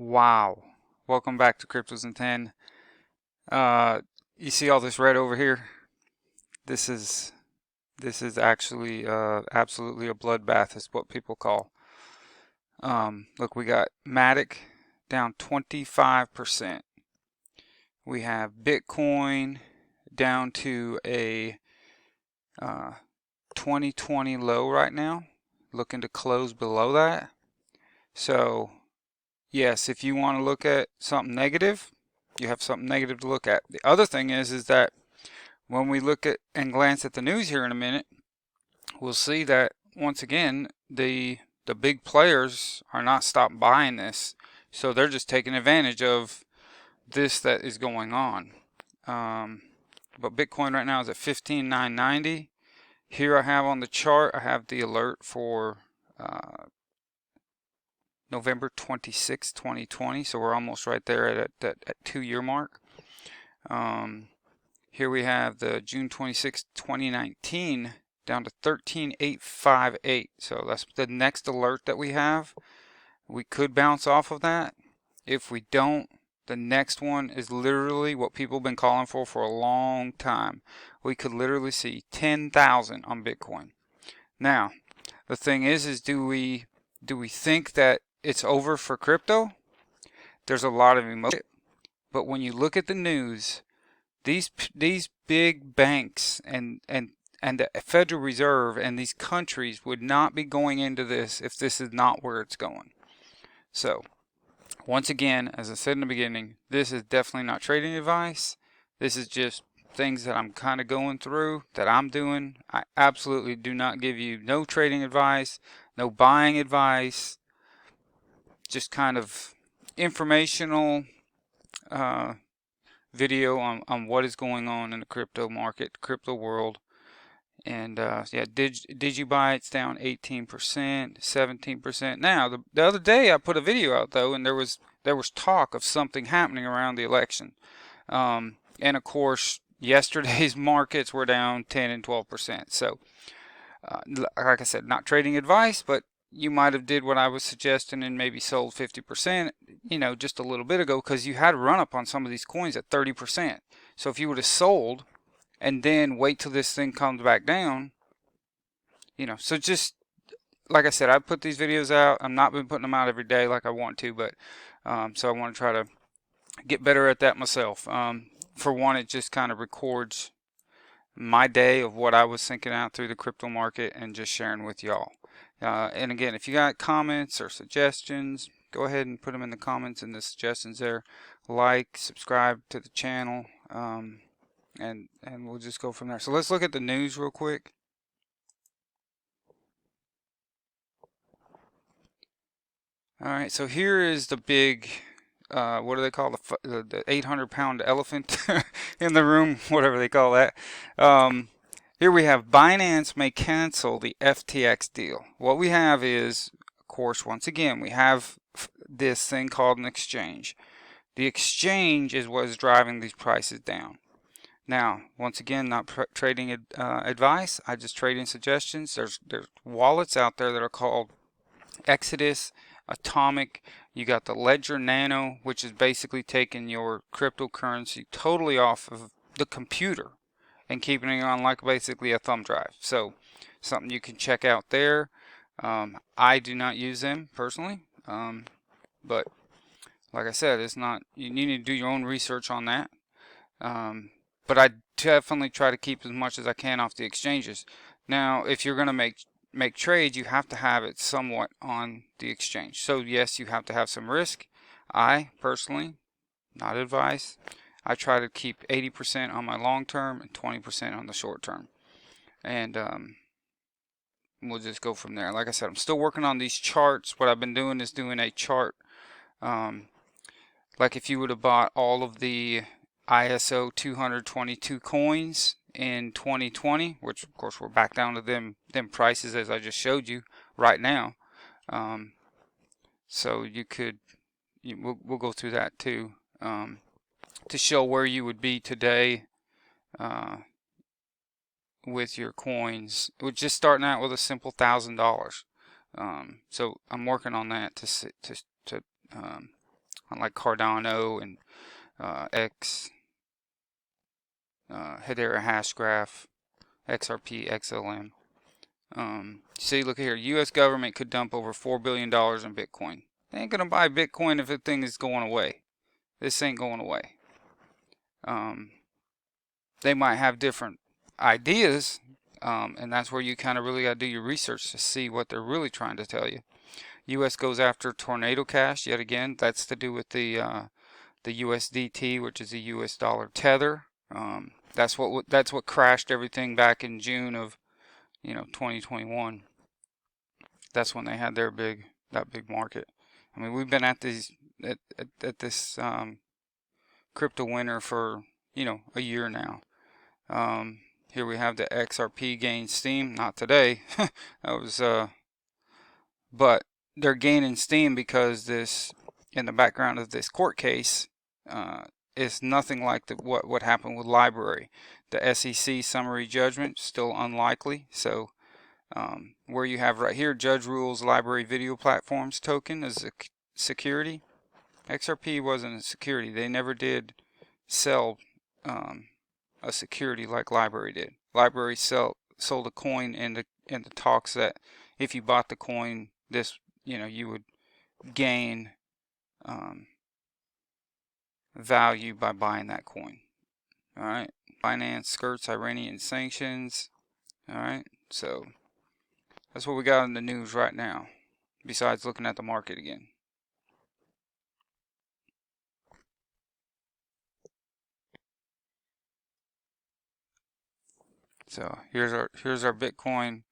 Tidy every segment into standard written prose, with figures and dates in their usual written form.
Wow. Welcome back to Cryptos in 10. You see all this red over here? This is actually absolutely a bloodbath is what people call. Look, we got Matic down 25%. We have Bitcoin down to a 2020 low right now, looking to close below that. So yes, if you want to look at something negative, you have something negative to look at. The other thing is that when we look at and glance at the news here in a minute, we'll see that once again the big players are not stopping buying this, so they're just taking advantage of this that is going on. But Bitcoin right now is at 15,990. Here I have on the chart, I have the alert for November 26, 2020, so we're almost right there at that 2-year mark. Here we have the June 26, 2019 down to 13,858. So that's the next alert that we have. We could bounce off of that. If we don't, the next one is literally what people have been calling for a long time. We could literally see 10,000 on Bitcoin. Now, the thing is do we think that it's over for crypto? There's a lot of emotion, but when you look at the news, these big banks and the Federal Reserve and these countries would not be going into this if this is not where it's going. So, once again, as I said in the beginning, this is definitely not trading advice. This is just things that I'm kind of going through, that I'm doing. I absolutely do not give you no trading advice, no buying advice, just kind of informational video on what is going on in the crypto market, crypto world. And yeah, DigiByte's down 18%, 17%. Now, the other day I put a video out though, and there was talk of something happening around the election. And of course, yesterday's markets were down 10 and 12%. So, like I said, not trading advice, but you might have did what I was suggesting and maybe sold 50%, just a little bit ago, because you had a run up on some of these coins at 30%. So if you would have sold and then wait till this thing comes back down, so just like I said, I put these videos out. I'm not been putting them out every day like I want to, but so I want to try to get better at that myself. For one, it just kind of records my day of what I was thinking out through the crypto market and just sharing with y'all. And again, if you got comments or suggestions, go ahead and put them in the comments and the suggestions there. Like, subscribe to the channel, and we'll just go from there. So let's look at the news real quick. All right, so here is the big, what do they call the 800-pound elephant in the room, whatever they call that. Here we have Binance may cancel the FTX deal. What we have is, of course, once again, we have this thing called an exchange. The exchange is what is driving these prices down. Now, once again, not trading advice. I just trading suggestions. There's wallets out there that are called Exodus, Atomic. You got the Ledger Nano, which is basically taking your cryptocurrency totally off of the computer and keeping it on like basically a thumb drive. So something you can check out there. I do not use them personally, but like I said, it's not, you need to do your own research on that. But I definitely try to keep as much as I can off the exchanges. Now, if you're going to make trades, you have to have it somewhat on the exchange. So yes, you have to have some risk. I personally, not advice, I try to keep 80% on my long term and 20% on the short term. And we'll just go from there. Like I said, I'm still working on these charts. What I've been doing is doing a chart. Like if you would have bought all of the ISO 222 coins in 2020, which of course we're back down to them prices as I just showed you right now. So you could, we'll go through that too, to show where you would be today with your coins. We're just starting out with a simple $1,000. So I'm working on that to like Cardano and Hedera hash graph, XRP, XLM. See, look here, U.S. government could dump over $4 billion in Bitcoin. They ain't gonna buy Bitcoin if the thing is going away. This ain't going away. They might have different ideas, and that's where you kind of really got to do your research to see what they're really trying to tell you. U.S. goes after Tornado Cash yet again. That's to do with the USDT, which is the U.S. dollar tether. That's what crashed everything back in June of 2021. That's when they had that big market. I mean, we've been at this crypto winter for a year now. Here we have the XRP gain steam. Not today. That was but they're gaining steam because this, in the background of this court case, is nothing like what happened with Library. The SEC summary judgment still unlikely. So where you have right here, judge rules Library video platforms token as a security. XRP wasn't a security. They never did sell a security like Library did. Library sold a coin in the talks that if you bought the coin, this you would gain value by buying that coin. All right, Binance skirts Iranian sanctions. All right, so that's what we got in the news right now. Besides looking at the market again. So here's our Bitcoin,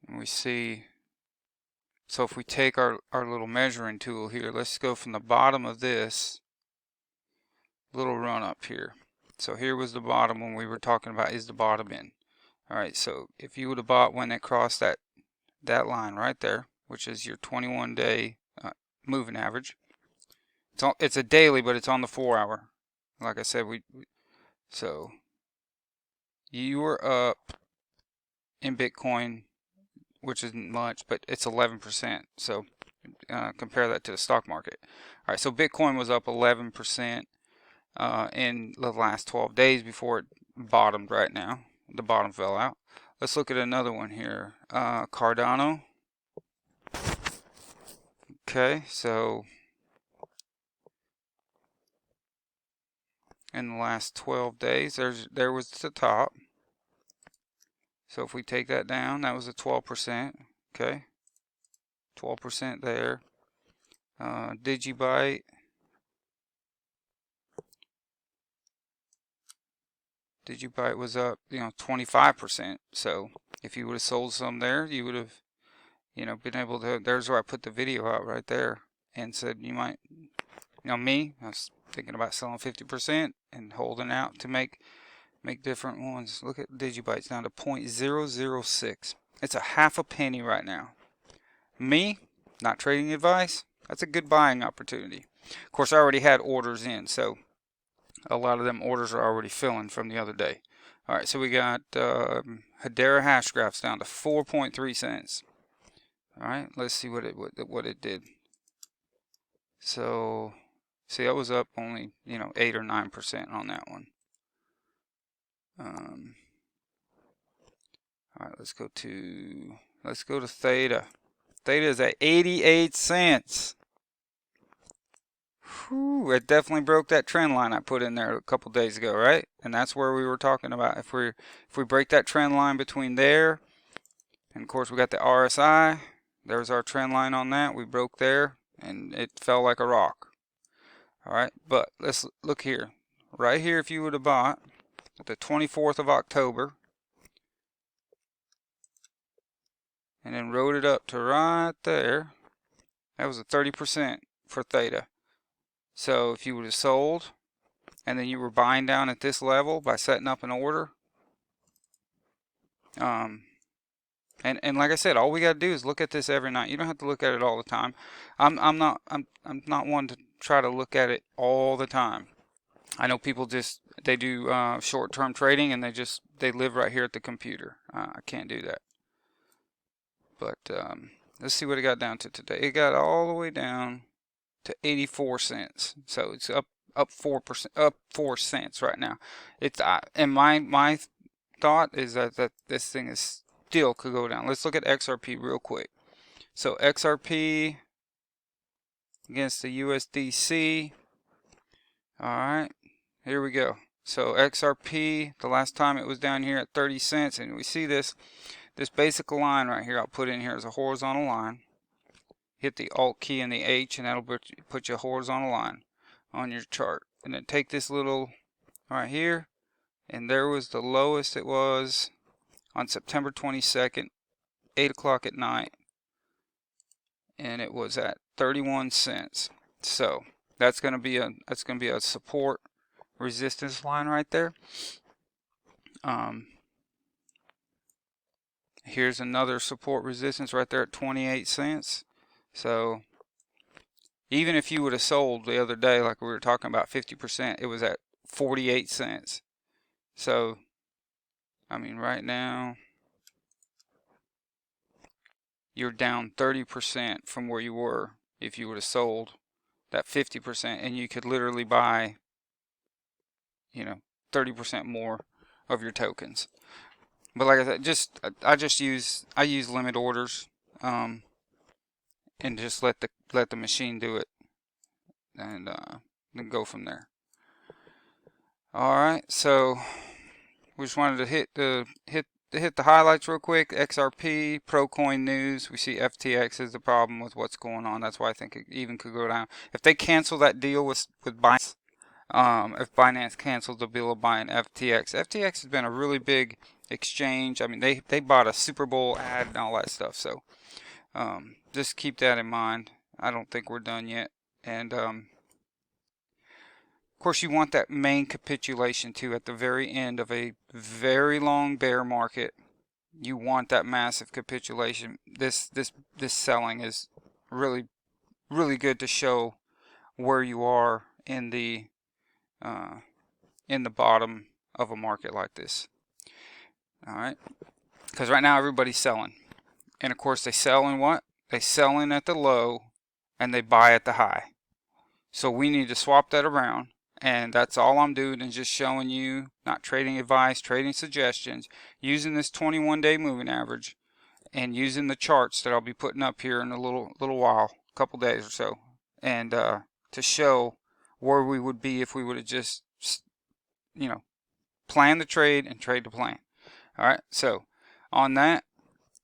and we see. So if we take our little measuring tool here, let's go from the bottom of this little run up here. So here was the bottom when we were talking about is the bottom in. All right, so if you would have bought when it crossed that line right there, which is your 21-day moving average. It's a daily, but it's on the 4-hour. Like I said, so you were up in Bitcoin, which isn't much, but it's 11%. So compare that to the stock market. All right, so Bitcoin was up 11% in the last 12 days before it bottomed right now. The bottom fell out. Let's look at another one here. Cardano. Okay, so in the last 12 days, there was the top. So if we take that down, that was a 12%. Okay, 12% there. Digibyte. Digibyte was up, 25%. So if you would have sold some there, you would have, been able to. There's where I put the video out right there and said you might, me. I was thinking about selling 50% and holding out to make different ones. Look at Digibyte's down to 0.006. It's a half a penny right now. Me, not trading advice. That's a good buying opportunity. Of course, I already had orders in, so a lot of them orders are already filling from the other day. All right, so we got Hedera hash graphs down to 4.3 cents. All right, let's see what it did. So, see, I was up only 8 or 9% on that one. All right, let's go to Theta. Theta is at 88 cents. Whew, it definitely broke that trend line I put in there a couple days ago, right? And that's where we were talking about. If we break that trend line between there, and of course we got the RSI. There's our trend line on that. We broke there, and it fell like a rock. All right, but let's look here. Right here, if you would have bought the 24th of October, and then rode it up to right there, that was a 30% for Theta. So if you would have sold, and then you were buying down at this level by setting up an order, and like I said, all we got to do is look at this every night. You don't have to look at it all the time. I'm not one to try to look at it all the time. I know people they do short-term trading and they live right here at the computer. I can't do that. But let's see what it got down to today. It got all the way down to 84 cents. So it's up 4%, up 4 cents right now. It's and my thought is that this thing is still could go down. Let's look at XRP real quick. So XRP against the USDC. All right, here we go. So XRP, the last time it was down here at 30 cents, and we see this basic line right here. I'll put in here as a horizontal line. Hit the Alt key and the H, and that'll put you a horizontal line on your chart. And then take this little right here, and there was the lowest it was on September 22nd, 8 o'clock at night, and it was at 31 cents. So that's going to be a support resistance line right there. Here's another support resistance right there at 28 cents. So even if you would have sold the other day, like we were talking about 50%, it was at 48 cents. So, I mean, right now, you're down 30% from where you were if you would have sold that 50%, and you could literally buy, 30% more of your tokens. But like I said, I use limit orders, and just let the machine do it, and then go from there. All right, so we just wanted to hit the highlights real quick. XRP, ProCoin news. We see FTX is the problem with what's going on. That's why I think it even could go down. If they cancel that deal with Binance, if Binance cancels the deal of buying FTX, FTX has been a really big exchange. I mean, they bought a Super Bowl ad and all that stuff. So just keep that in mind. I don't think we're done yet. And of course, you want that main capitulation too at the very end of a very long bear market. You want that massive capitulation. This selling is really good to show where you are in the bottom of a market like this. All right, because right now everybody's selling, and of course they sell in what? They sell in at the low, and they buy at the high. So we need to swap that around. And that's all I'm doing, is just showing you, not trading advice, trading suggestions, using this 21-day moving average, and using the charts that I'll be putting up here in a little while, a couple days or so, and to show where we would be if we would have just, planned the trade and trade the plan. All right, so on that,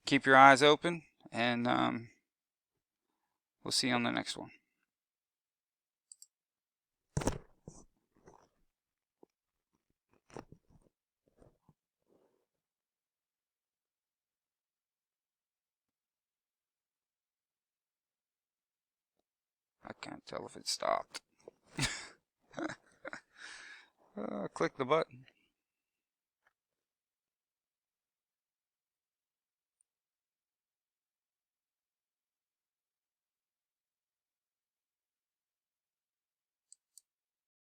keep your eyes open, and we'll see you on the next one. I can't tell if it stopped. Click the button.